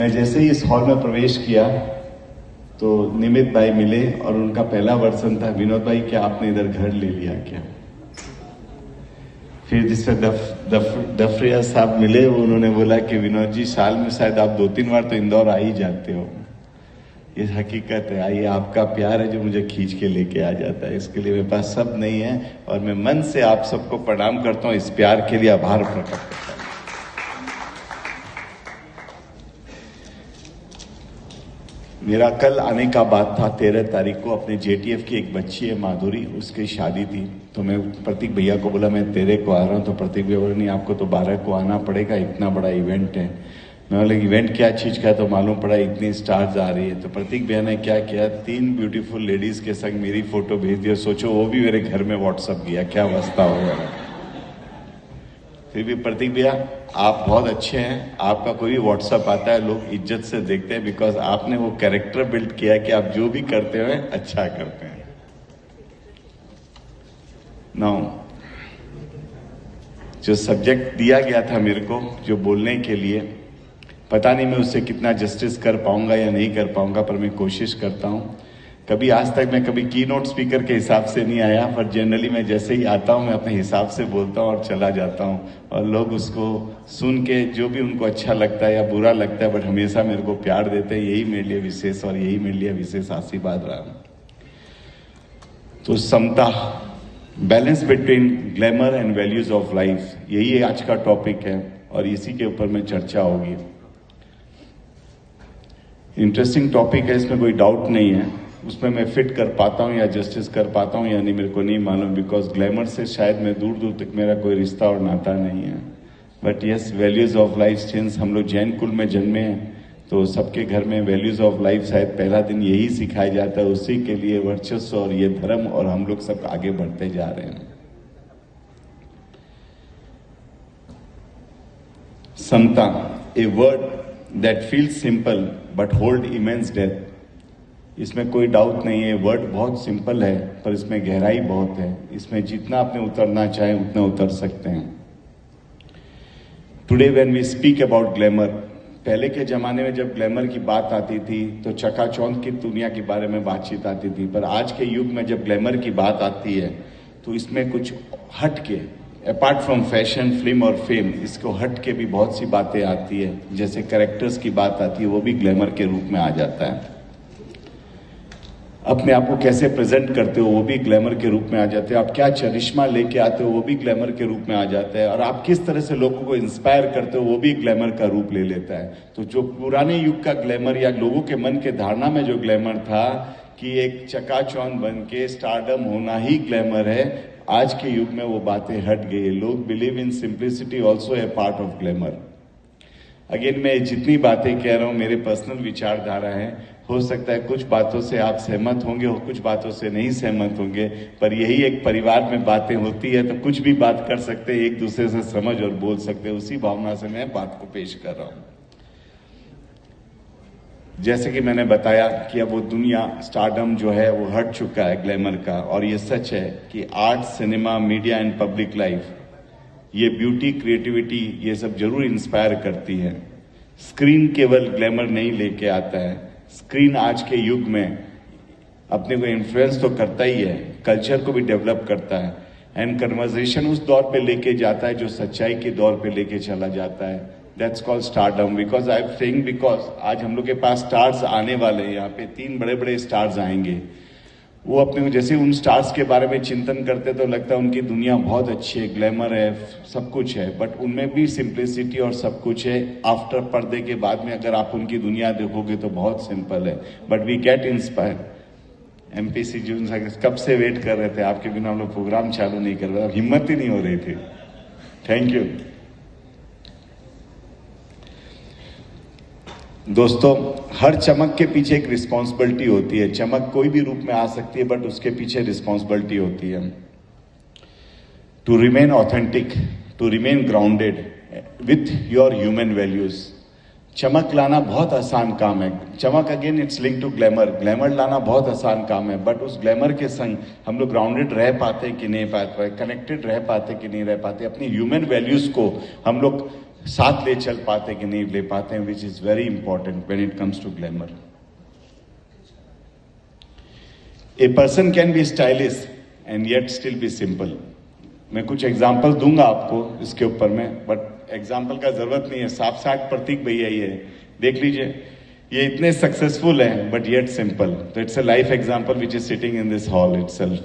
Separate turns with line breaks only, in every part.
मैं जैसे ही इस हॉल में प्रवेश किया तो निमित भाई मिले और उनका पहला वर्जन था, विनोद भाई क्या आपने इधर घर ले लिया क्या। फिर जिससे दफरिया साहब मिले, उन्होंने बोला कि विनोद जी साल में शायद आप 2-3 बार तो इंदौर आ ही जाते हो। ये हकीकत है, आइए आपका प्यार है जो मुझे खींच के लेके आ जाता है, इसके लिए मेरे पास सब नहीं है और मैं मन से आप सबको प्रणाम करता हूँ, इस प्यार के लिए आभार प्रकट करता हूँ। मेरा कल आने का बात था 13 तारीख को, अपने जेटीएफ की एक बच्ची है माधुरी, उसकी शादी थी। तो मैं प्रतीक भैया को बोला मैं 13 को आ रहा हूँ, तो प्रतीक भैया बोला नहीं आपको तो 12 को आना पड़ेगा, इतना बड़ा इवेंट है। मैं बोला इवेंट क्या चीज का है, तो मालूम पड़ा इतनी स्टार्स आ रही है। तो प्रतीक भैया ने क्या किया, 3 ब्यूटीफुल लेडीज के संग मेरी फोटो भेज दिया। सोचो वो भी मेरे घर में व्हाट्सअप किया, क्या अवस्था हो गया। फिर भी प्रतीक भैया आप बहुत अच्छे हैं, आपका कोई भी व्हाट्सअप आता है लोग इज्जत से देखते हैं, बिकॉज आपने वो कैरेक्टर बिल्ड किया कि आप जो भी करते हो अच्छा करते हैं। नाउ जो सब्जेक्ट दिया गया था मेरे को जो बोलने के लिए, पता नहीं मैं उससे कितना जस्टिस कर पाऊंगा या नहीं कर पाऊंगा, पर मैं कोशिश करता हूं। कभी आज तक मैं कभी की नोट स्पीकर के हिसाब से नहीं आया, पर जनरली मैं जैसे ही आता हूं मैं अपने हिसाब से बोलता हूं और चला जाता हूं, और लोग उसको सुन के जो भी उनको अच्छा लगता है या बुरा लगता है, बट हमेशा मेरे को प्यार देते हैं। यही मेरे लिए विशेष और यही मेरे लिए विशेष आशीर्वाद रहा। तो समता, balance between glamour and values of life, यही आज का टॉपिक है और इसी के ऊपर में चर्चा होगी। इंटरेस्टिंग टॉपिक है, इसमें कोई डाउट नहीं है। उसमें मैं फिट कर पाता हूं या जस्टिस कर पाता हूं या नहीं मेरे को नहीं मालूम, बिकॉज ग्लैमर से शायद मैं दूर दूर तक मेरा कोई रिश्ता और नाता नहीं है। But yes, values of life since हम लोग जैन कुल में जन्मे हैं, तो सबके घर में वैल्यूज ऑफ लाइफ शायद पहला दिन यही सिखाया जाता है, उसी के लिए वर्चस्व और ये धर्म और हम लोग सब आगे बढ़ते जा रहे हैं। समता, a word that feels simple but hold immense depth. इसमें कोई डाउट नहीं है, वर्ड बहुत सिंपल है पर इसमें गहराई बहुत है। इसमें जितना आपने उतरना चाहे उतना उतर सकते हैं। Today when we speak about glamour, पहले के जमाने में जब ग्लैमर की बात आती थी तो चकाचौंध की दुनिया के बारे में बातचीत आती थी, पर आज के युग में जब ग्लैमर की बात आती है तो इसमें कुछ हट के, अपार्ट फ्रॉम फैशन, फिल्म और फेम, इसको हट के भी बहुत सी बातें आती है। जैसे कैरेक्टर्स की बात आती है, वो भी ग्लैमर के रूप में आ जाता है। अपने आप को कैसे प्रेजेंट करते हो वो भी ग्लैमर के रूप में आ जाते हैं। आप क्या चरिश्मा लेके आते हो वो भी ग्लैमर के रूप में आ जाता है। और आप किस तरह से लोगों को इंस्पायर करते हो वो भी ग्लैमर का रूप ले लेता है। तो जो पुराने युग का ग्लैमर या लोगों के मन के धारणा में जो ग्लैमर था कि एक चकाचौंध बन के स्टारडम होना ही ग्लैमर है, आज के युग में वो बातें हट गई है। लोग believe in simplicity also a part of glamour. Again मैं जितनी बातें कह रहा हूं मेरे पर्सनल विचारधारा है, हो सकता है कुछ बातों से आप सहमत होंगे और कुछ बातों से नहीं सहमत होंगे, पर यही एक परिवार में बातें होती है तो कुछ भी बात कर सकते हैं, एक दूसरे से समझ और बोल सकते हैं। उसी भावना से मैं बात को पेश कर रहा हूं। जैसे कि मैंने बताया कि अब वो दुनिया, स्टारडम जो है वो हट चुका है ग्लैमर का, और ये सच है कि art, cinema, media and public life, ये ब्यूटी, क्रिएटिविटी, ये सब जरूर इंस्पायर करती है। स्क्रीन केवल ग्लैमर नहीं लेके आता है, स्क्रीन आज के युग में अपने को इन्फ्लुएंस तो करता ही है, कल्चर को भी डेवलप करता है एंड कन्वर्सेशन उस दौर पे लेके जाता है जो सच्चाई के दौर पे लेके चला जाता है। That's called stardom. Because I am saying, because आज हम लोग के पास स्टार्स आने वाले हैं, यहाँ पे 3 बड़े बड़े स्टार्स आएंगे। वो अपने जैसे उन स्टार्स के बारे में चिंतन करते तो लगता है उनकी दुनिया बहुत अच्छी है, ग्लैमर है, सब कुछ है, बट उनमें भी सिंप्लिसिटी और सब कुछ है। आफ्टर पर्दे के बाद में अगर आप उनकी दुनिया देखोगे तो बहुत सिंपल है, but we get inspire. MPC June कब से वेट कर रहे थे, आपके बिना हम लोग प्रोग्राम चालू नहीं कर रहे, हिम्मत ही नहीं हो रही थी। थैंक यू दोस्तों। हर चमक के पीछे एक रिस्पॉन्सिबिलिटी होती है। चमक कोई भी रूप में आ सकती है, बट उसके पीछे रिस्पॉन्सिबिलिटी होती है। To remain authentic, to remain grounded with your human values. चमक लाना बहुत आसान काम है। चमक again it's link to glamour. Glamour लाना बहुत आसान काम है, बट उस ग्लैमर के संग हम लोग ग्राउंडेड रह पाते कि नहीं पाते, कनेक्टेड रह पाते कि नहीं रह पाते, अपनी ह्यूमन वैल्यूज को हम लोग साथ ले चल पाते कि नहीं ले पाते हैं, which is very important when it comes to glamour. A person can be stylish and yet still be simple. मैं कुछ एग्जाम्पल दूंगा आपको इसके ऊपर में, बट एग्जाम्पल का जरूरत नहीं है. साफ साठ प्रतीक भैया ये देख लीजिए, ये इतने सक्सेसफुल हैं बट येट सिंपल. तो it's a life example which is sitting in this hall itself.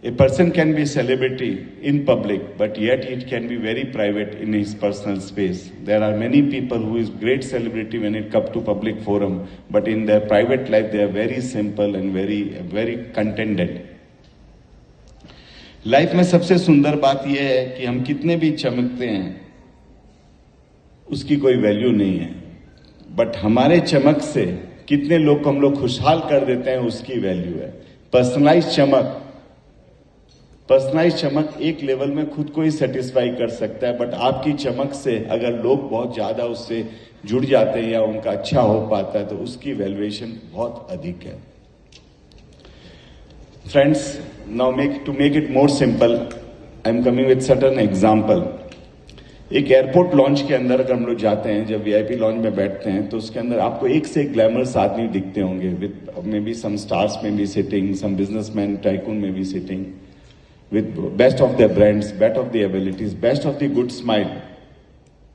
A person can be celebrity in public, but yet it can be very private in his personal space. There are many people who is great celebrity when it comes to public forum, but in their private life they are very simple and very contented. Life में सबसे सुंदर बात यह है कि हम कितने भी चमकते हैं उसकी कोई वैल्यू नहीं है, बट हमारे चमक से कितने लोग को हम लोग खुशहाल कर देते हैं उसकी वैल्यू है. पर्सनलाइज चमक एक लेवल में खुद को ही सेटिस्फाई कर सकता है, बट आपकी चमक से अगर लोग बहुत ज्यादा उससे जुड़ जाते हैं या उनका अच्छा हो पाता है तो उसकी वैल्यूएशन बहुत अधिक है. Friends, now to make it more simple, I am coming with certain example. एक एयरपोर्ट लॉन्च के अंदर अगर हम लोग जाते हैं, जब वीआईपी लॉन्च में बैठते हैं, तो उसके अंदर आपको एक से एक ग्लैमरस आदमी दिखते होंगे, with maybe some stars may be sitting, some businessman tycoon may be sitting, with best of their brands, best of the abilities, best of the good smile.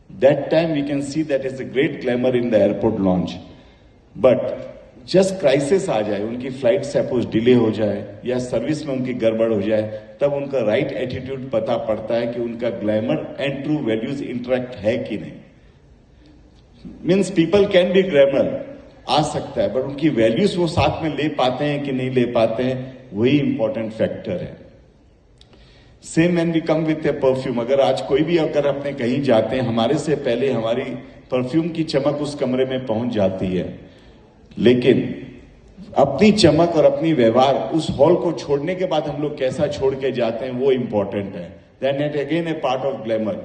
That time we can see that is a great glamour in the airport launch. But just crisis आ जाए, उनकी flight suppose delay हो जाए या service में उनकी गड़बड़ हो जाए, तब उनका राइट एटीट्यूड पता पड़ता है कि उनका glamour and true values interact है कि नहीं. Means people can be glamour, आ सकता है, बट उनकी वैल्यूज वो साथ में ले पाते हैं कि नहीं ले पाते हैं, वही इंपॉर्टेंट फैक्टर है. Same when we come with a perfume. अगर आज कोई भी अगर अपने कहीं जाते हैं, हमारे से पहले हमारी परफ्यूम की चमक उस कमरे में पहुंच जाती है, लेकिन अपनी चमक और अपनी व्यवहार उस हॉल को छोड़ने के बाद हम लोग कैसा छोड़ के जाते हैं वो इंपॉर्टेंट है. That it again A part of glamour.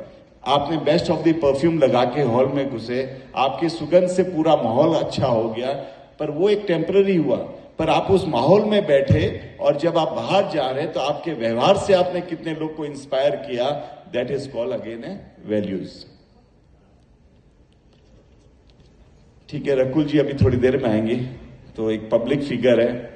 आपने बेस्ट ऑफ द परफ्यूम लगा के हॉल में घुसे, आपके सुगंध से पूरा माहौल अच्छा हो गया, पर वो एक टेम्पररी हुआ. पर आप उस माहौल में बैठे और जब आप बाहर जा रहे हैं तो आपके व्यवहार से आपने कितने लोग को इंस्पायर किया, that is called again A values. ठीक है, रकुल जी अभी थोड़ी देर में आएंगे. तो एक पब्लिक फिगर है,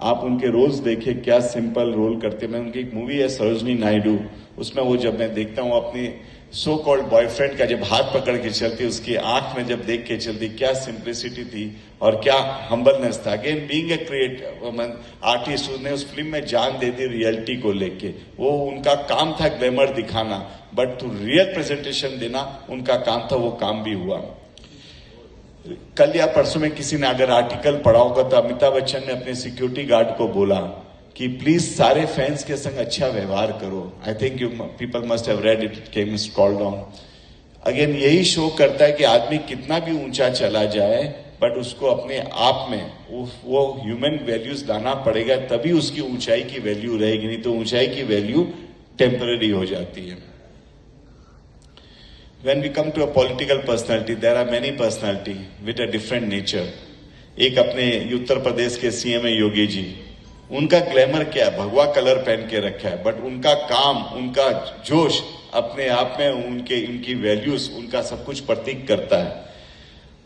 आप उनके रोल्स देखिए क्या सिंपल रोल करते हैं. मैं उनकी एक मूवी है सरोजनी नायडू, उसमें वो जब मैं देखता हूँ अपनी सो कॉल्ड बॉयफ्रेंड का जब हाथ पकड़ के चलती, उसकी आंख में जब देख के चलती, क्या सिंप्लिसिटी थी और क्या हम्बलनेस था. Again being a creator artist, उसने उस फिल्म में जान दे दी रियलिटी को लेके. वो उनका काम था ग्लैमर दिखाना, बट टू रियल प्रेजेंटेशन देना उनका काम था, वो काम भी हुआ. कल या परसों में किसी ने अगर आर्टिकल पढ़ा होगा तो अमिताभ बच्चन ने अपने सिक्योरिटी गार्ड को बोला कि प्लीज सारे फैंस के संग अच्छा व्यवहार करो. I think you people must have read it, it came scroll down. Again यही शो करता है कि आदमी कितना भी ऊंचा चला जाए, बट उसको अपने आप में वो ह्यूमन वैल्यूज लाना पड़ेगा, तभी उसकी ऊंचाई की वैल्यू रहेगी, नहीं तो ऊंचाई की वैल्यू टेम्पररी हो जाती है. When we come to a political personality, there are many personality with a different nature. एक अपने उत्तर प्रदेश के सीएम है योगी जी, उनका ग्लैमर क्या है, भगवा कलर पहन के रखा है, बट उनका काम, उनका जोश अपने आप में उनकी वैल्यूज, उनका सब कुछ प्रतीक करता है.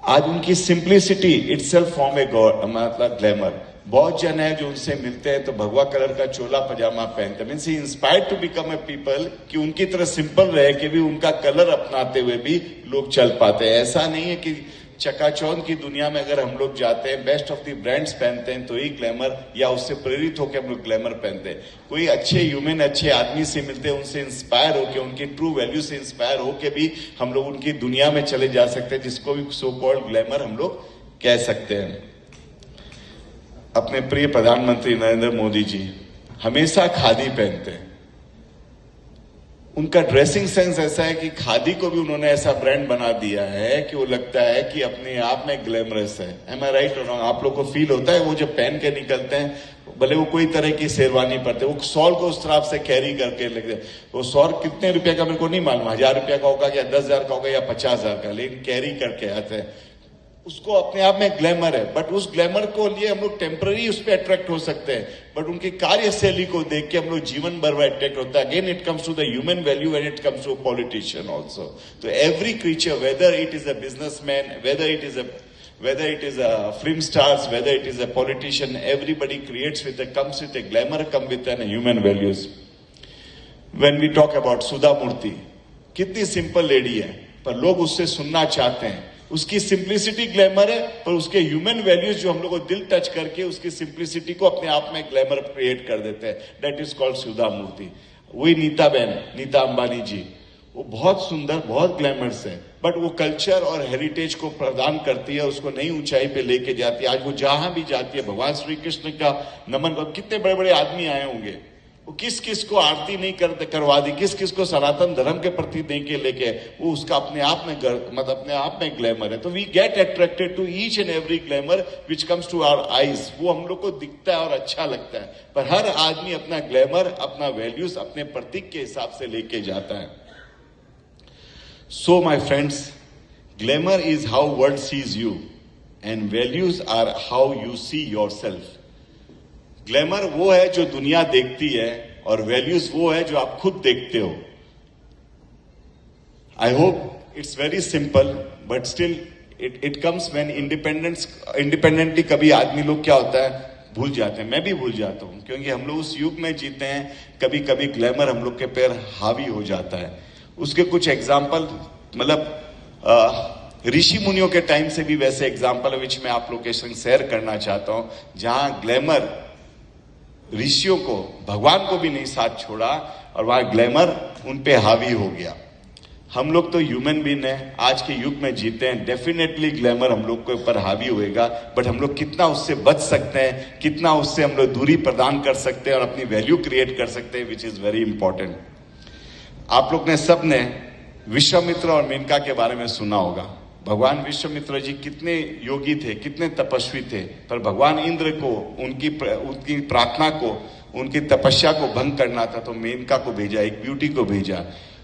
आज उनकी simplicity itself form a god, मतलब ग्लैमर. बहुत जन है जो उनसे मिलते हैं तो भगवा कलर का चोला पजामा पहनते हैं. Means he inspired to become a people कि उनकी तरह सिंपल रहे कि भी उनका कलर अपनाते हुए भी लोग चल पाते हैं. ऐसा नहीं है कि चकाचौंध की दुनिया में अगर हम लोग जाते हैं, बेस्ट ऑफ द ब्रांड्स पहनते हैं तो ही ग्लैमर, या उससे प्रेरित होकर हम लोग ग्लैमर पहनते हैं. कोई अच्छे ह्यूमन, अच्छे आदमी से मिलते हैं, उनसे इंस्पायर होकर, उनकी ट्रू वैल्यू से इंस्पायर होकर भी हम लोग उनकी दुनिया में चले जा सकते हैं, जिसको भी सो कॉल्ड ग्लैमर हम लोग कह सकते हैं. अपने प्रिय प्रधानमंत्री नरेंद्र मोदी जी हमेशा खादी पहनते हैं. उनका ड्रेसिंग सेंस ऐसा है कि खादी को भी उन्होंने ऐसा ब्रांड बना दिया है कि वो लगता है कि अपने आप में ग्लैमरस है. एम आई राइट? आप लोग को फील होता है वो जब पहन के निकलते हैं, भले वो कोई तरह की शेरवानी पहनते, वो शॉल को उस तरफ से कैरी करके लगते. वो शॉल कितने रुपए का मेरे को नहीं मालूम, 1000 रुपया का होगा या 10,000 का होगा या 50,000 का, लेकिन कैरी करके आते हैं. उसको अपने आप में ग्लैमर है, बट उस ग्लैमर को लिए हम लोग टेम्पररी उस पर अट्रैक्ट हो सकते हैं, बट उनकी कार्यशैली को देख के हम लोग जीवन भर में अट्रैक्ट होता है. Again it comes to the human value and it comes to politician also. तो every creature, whether it is a businessman, whether it is a film stars, whether it is a politician, everybody comes with a glamour, come with an human values. When we talk about Sudha Murthy, कितनी simple lady है, पर लोग उससे सुनना चाहते हैं. उसकी simplicity glamour है, पर उसके ह्यूमन वैल्यूज जो हम लोग को दिल टच करके उसकी सिंप्लिसिटी को अपने आप में ग्लैमर क्रिएट कर देते हैं. दैट इज कॉल्ड सुधा मूर्ति. वही नीता अंबानी जी, वो बहुत सुंदर, बहुत ग्लैमरस है, बट वो कल्चर और हेरिटेज को प्रदान करती है, उसको नई ऊंचाई पे लेके जाती है. आज वो जहां भी जाती है, भगवान श्री कृष्ण का नमन, कितने बड़े बड़े आदमी आए होंगे, वो किस किस को आरती नहीं करवा दी, किस किस को सनातन धर्म के प्रति नहीं के लेके, वो उसका अपने आप में मतलब अपने आप में ग्लैमर है. तो we get attracted to each and every glamour which comes to our eyes. वो हम लोग को दिखता है और अच्छा लगता है, पर हर आदमी अपना ग्लैमर, अपना वैल्यूज अपने प्रतीक के हिसाब से लेके जाता है. So my friends, glamour is how world sees you and values are how you see yourself. Glamour वो है जो दुनिया देखती है और वैल्यूज वो है जो आप खुद देखते हो. I hope it's very simple, but still it comes when independently कभी आदमी लोग क्या होता है भूल जाते हैं. मैं भी भूल जाता हूं, क्योंकि हम लोग उस युग में जीते हैं, कभी कभी ग्लैमर हम लोग के पैर हावी हो जाता है. उसके कुछ एग्जाम्पल, मतलब ऋषि मुनियों के टाइम से भी वैसे एग्जाम्पल विच मैं आप लोग के संग शेयर करना चाहता हूं, जहां ग्लैमर ऋषियों को, भगवान को भी नहीं साथ छोड़ा और वहां ग्लैमर उन पे हावी हो गया. हम लोग तो ह्यूमन बीइंग है, आज के युग में जीते हैं, डेफिनेटली ग्लैमर हम लोग के ऊपर हावी होएगा, बट हम लोग कितना उससे बच सकते हैं, कितना उससे हम लोग दूरी प्रदान कर सकते हैं और अपनी वैल्यू क्रिएट कर सकते हैं, विच इज वेरी इंपॉर्टेंट. आप लोग ने सबने विश्वामित्र और मेनका के बारे में सुना होगा. भगवान विश्वामित्र जी कितने योगी थे, कितने तपस्वी थे, पर भगवान इंद्र को उनकी प्रार्थना को, उनकी तपस्या को भंग करना था, तो मेनका को भेजा, एक ब्यूटी को भेजा.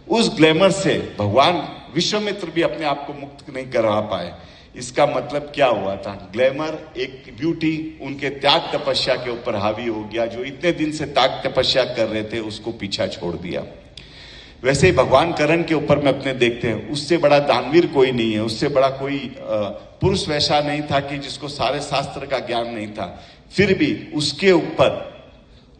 उस ग्लैमर से भगवान विश्वामित्र भी अपने आप को मुक्त नहीं करवा पाए. इसका मतलब क्या हुआ था? ग्लैमर, एक ब्यूटी उनके त्याग तपस्या के ऊपर हावी हो गया. जो इतने दिन से त्याग तपस्या कर रहे थे, उसको पीछा छोड़ दिया. वैसे ही भगवान करण के ऊपर में अपने देखते हैं, उससे बड़ा दानवीर कोई नहीं है, उससे बड़ा कोई पुरुष वैसा नहीं था कि जिसको सारे शास्त्र का ज्ञान नहीं था. फिर भी उसके ऊपर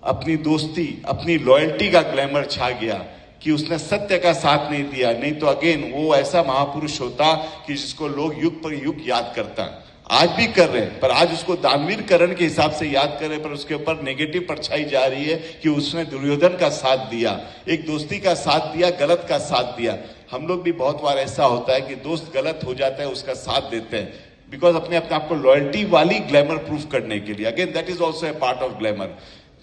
अपनी दोस्ती, अपनी लॉयल्टी का ग्लैमर छा गया कि उसने सत्य का साथ नहीं दिया. नहीं तो अगेन वो ऐसा महापुरुष होता कि जिसको लोग युग पर युग याद करता. आज भी कर रहे हैं, पर आज उसको दानवीर करण के हिसाब से याद कर रहे, पर उसके ऊपर नेगेटिव परछाई जा रही है कि उसने दुर्योधन का साथ दिया, एक दोस्ती का साथ दिया, गलत का साथ दिया. हम लोग भी बहुत बार ऐसा होता है कि दोस्त गलत हो जाता है, उसका साथ देते हैं, बिकॉज अपने आप को लॉयल्टी वाली ग्लैमर प्रूफ करने के लिए. Again that is also a part of glamour.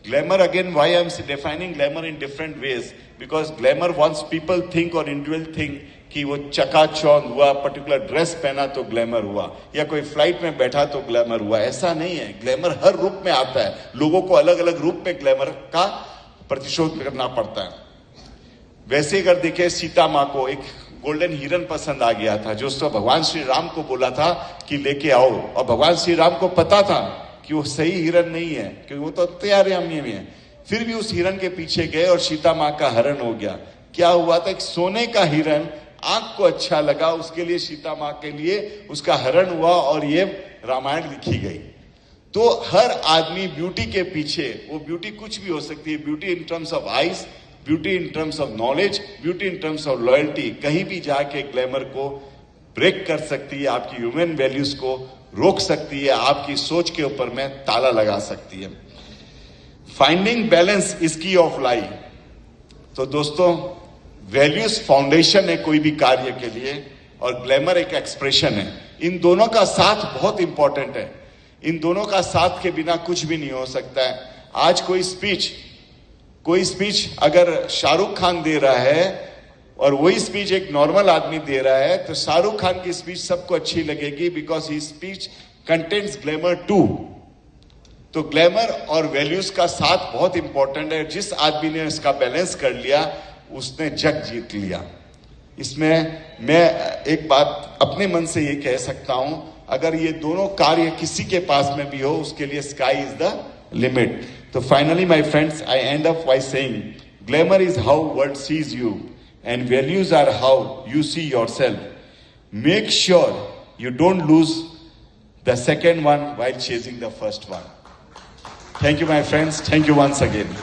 Glamour, again, why I am defining glamour in different ways, because glamour wants people think और individual think कि वो चकाचौंध हुआ, पर्टिकुलर ड्रेस पहना तो ग्लैमर हुआ, या कोई फ्लाइट में बैठा तो ग्लैमर हुआ. ऐसा नहीं है. ग्लैमर हर रूप में आता है. लोगों को अलग अलग रूप में ग्लैमर का प्रतिशोध करना पड़ता है. वैसे अगर देखें, सीता माँ को एक गोल्डन हिरन पसंद आ गया था, जो उसको भगवान श्री राम को बोला था कि लेके आओ, और भगवान श्री राम को पता था कि वो सही हिरन नहीं है, क्योंकि वो तो तैयार है. फिर भी उस हिरन के पीछे गए और सीता माँ का हरण हो गया. क्या हुआ था? एक सोने का हिरन आंख को अच्छा लगा, उसके लिए सीता माँ के लिए उसका हरण हुआ और ये रामायण लिखी गई. तो हर आदमी ब्यूटी के पीछे, वो ब्यूटी कुछ भी हो सकती है, beauty in terms of eyes, beauty in terms of knowledge, beauty in terms of loyalty, कहीं भी जाके ग्लैमर को ब्रेक कर सकती है, आपकी ह्यूमन वैल्यूज को रोक सकती है, आपकी सोच के ऊपर में ताला लगा सकती है. फाइंडिंग बैलेंस इज की ऑफ लाइफ. तो दोस्तों, वैल्यूज फाउंडेशन है कोई भी कार्य के लिए, और ग्लैमर एक एक्सप्रेशन है. इन दोनों का साथ बहुत इंपॉर्टेंट है. इन दोनों का साथ के बिना कुछ भी नहीं हो सकता है. आज कोई स्पीच अगर शाहरुख खान दे रहा है और वही स्पीच एक नॉर्मल आदमी दे रहा है, तो शाहरुख खान की स्पीच सबको अच्छी लगेगी, because he speech contains glamour too. तो ग्लैमर और वैल्यूज का साथ बहुत इंपॉर्टेंट है. जिस आदमी ने इसका बैलेंस कर लिया, उसने जग जीत लिया. इसमें मैं एक बात अपने मन से ये कह सकता हूं अगर ये दोनों कार्य किसी के पास में भी हो, उसके लिए स्काई इज द लिमिट. तो finally my friends, I and up by saying, glamour is how world sees you and values are how you see yourself. Make sure you don't lose the second one while chasing the first one. Thank you, my friends. Thank you once again.